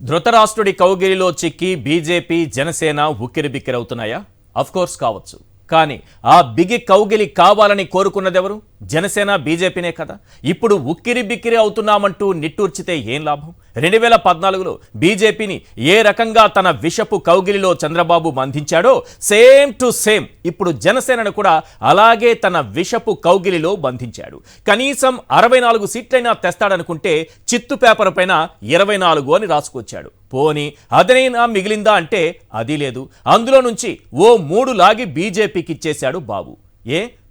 ధృతరాష్ట్రుడి కౌగిలిలో చిక్కి BJP Janasena ఉక్కిరిబిక్కిరవుతున్నాయా? Of course కావచ్చు. కానీ ఆ బిగి కౌగిలి కావాలని కోరుకున్నదెవరు? జనసేన బీజేపీనే కదా. ఇప్పుడు ఉక్కిరి బిక్కిరి అవుతున్నామంటూ నిట్టూర్చితే ఏం లాభం? 2014లో బీజేపీని ఏ రకంగా తన విషపు కౌగిలిలో చంద్రబాబు బంధించాడో సేమ్ టు సేమ్ ఇప్పుడు జనసేనను కూడా అలాగే తన విషపు కౌగిలిలో బంధించాడు. కనీసం 64 సీట్లైనా తెస్తాడనుకుంటే చిత్తు పేపర్ పైన 24 అని రాసుకొచ్చాడు. పోనీ అదనైనా మిగిలిందా అంటే అది లేదు. అందులో నుంచి ఓ 3 లాగి బీజేపీకి ఇచ్చేశాడు బాబు.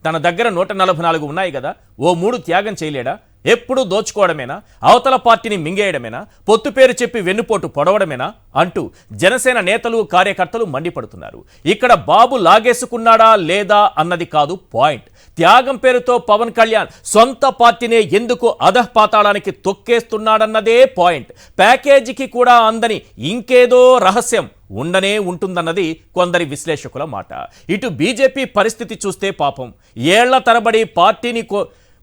తన దగ్గర 144 ఉన్నాయి కదా, ఓ 3 త్యాగం చేయలేడా? ఎప్పుడు దోచుకోవడమేనా? అవతల పార్టీని మింగేయడమేనా? పొత్తు పేరు చెప్పి వెన్నుపోటు పొడవడమేనా అంటూ జనసేన నేతలు కార్యకర్తలు మండిపడుతున్నారు. ఇక్కడ బాబు లాగేసుకున్నాడా లేదా అన్నది కాదు పాయింట్. త్యాగం పేరుతో పవన్ కళ్యాణ్ సొంత పార్టీనే ఎందుకు అధఃపాతాళానికి తొక్కేస్తున్నాడన్నదే పాయింట్. ప్యాకేజీకి కూడా అందని ఇంకేదో రహస్యం ఉండనే ఉంటుందన్నది కొందరి విశ్లేషకుల మాట. ఇటు బీజేపీ పరిస్థితి చూస్తే పాపం ఏళ్ల తరబడి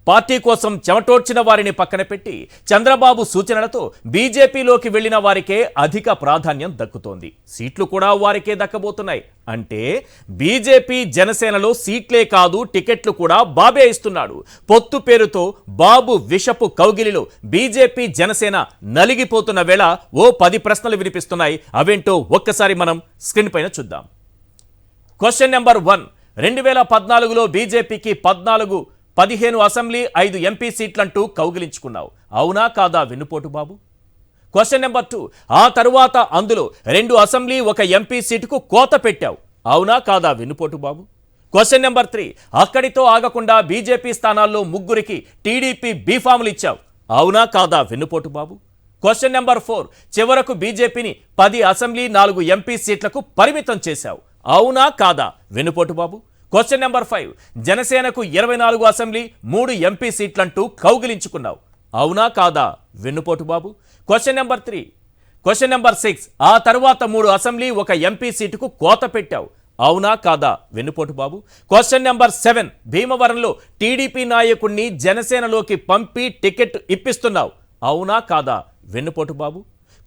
పార్టీ కోసం చెమటోడ్చిన వారిని పక్కన పెట్టి చంద్రబాబు సూచనలతో బీజేపీలోకి వెళ్లిన వారికే అధిక ప్రాధాన్యం దక్కుతోంది. సీట్లు కూడా వారికే దక్కబోతున్నాయి. అంటే బీజేపీ జనసేనలో సీట్లే కాదు, టికెట్లు కూడా బాబే ఇస్తున్నాడు. పొత్తు పేరుతో బాబు విషపు కౌగిలిలో బీజేపీ జనసేన నలిగిపోతున్న వేళ ఓ 10 ప్రశ్నలు వినిపిస్తున్నాయి. అవేంటో ఒక్కసారి మనం స్క్రీన్ పైన చూద్దాం. Question number 1. 2014లో బీజేపీకి 15 అసెంబ్లీ 5 ఎంపీ సీట్లంటూ కౌగిలించుకున్నావు, అవునా కాదా వెన్నుపోటు బాబు? Question number 2. ఆ తరువాత అందులో 2 అసెంబ్లీ 1 ఎంపీ సీటుకు కోత పెట్టావు, అవునా కాదా వెన్నుపోటు బాబు? Question number 3. అక్కడితో ఆగకుండా బీజేపీ స్థానాల్లో 3కి టీడీపీ బీఫాములు ఇచ్చావు, అవునా కాదా వెన్నుపోటు బాబు? Question number 4. చివరకు బీజేపీని 10 అసెంబ్లీ 4 ఎంపీ సీట్లకు పరిమితం చేశావు, అవునా కాదా వెన్నుపోటు బాబు? Question number 5. జనసేనకు 24 అసెంబ్లీ 3 ఎంపీ సీట్లంటూ కౌగిలించుకున్నావు, అవునా కాదా వెన్నుపోటు బాబు? Question number 3. Question number 6. ఆ తర్వాత 3 అసెంబ్లీ 1 ఎంపీ సీటుకు కోత పెట్టావు, అవునా కాదా వెన్నుపోటు బాబు? Question number 7. భీమవరంలో టీడీపీ నాయకుడిని జనసేనలోకి పంపి టికెట్ ఇప్పిస్తున్నావు, అవునా కాదా వెన్నుపోటు బాబు?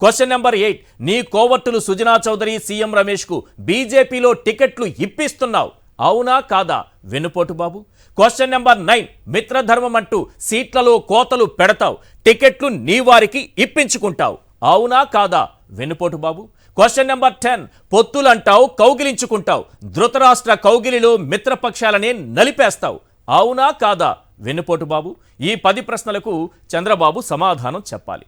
Question number 8. నీ కోవర్టులు సుజనా చౌదరి, సీఎం రమేష్కు బీజేపీలో టికెట్లు ఇప్పిస్తున్నావు, అవునా కాదా వెన్నుపోటు బాబు? Question number 9. మిత్రధర్మం అంటూ సీట్లలో కోతలు పెడతావు, టికెట్లు నీ వారికి ఇప్పించుకుంటావు, అవునా కాదా వెన్నుపోటు బాబు? Question number 10. పొత్తులంటావు, కౌగిలించుకుంటావు, ధృతరాష్ట్ర కౌగిలిలో మిత్రపక్షాలనే నలిపేస్తావు, అవునా కాదా వెన్నుపోటు బాబు? ఈ 10 ప్రశ్నలకు చంద్రబాబు సమాధానం చెప్పాలి.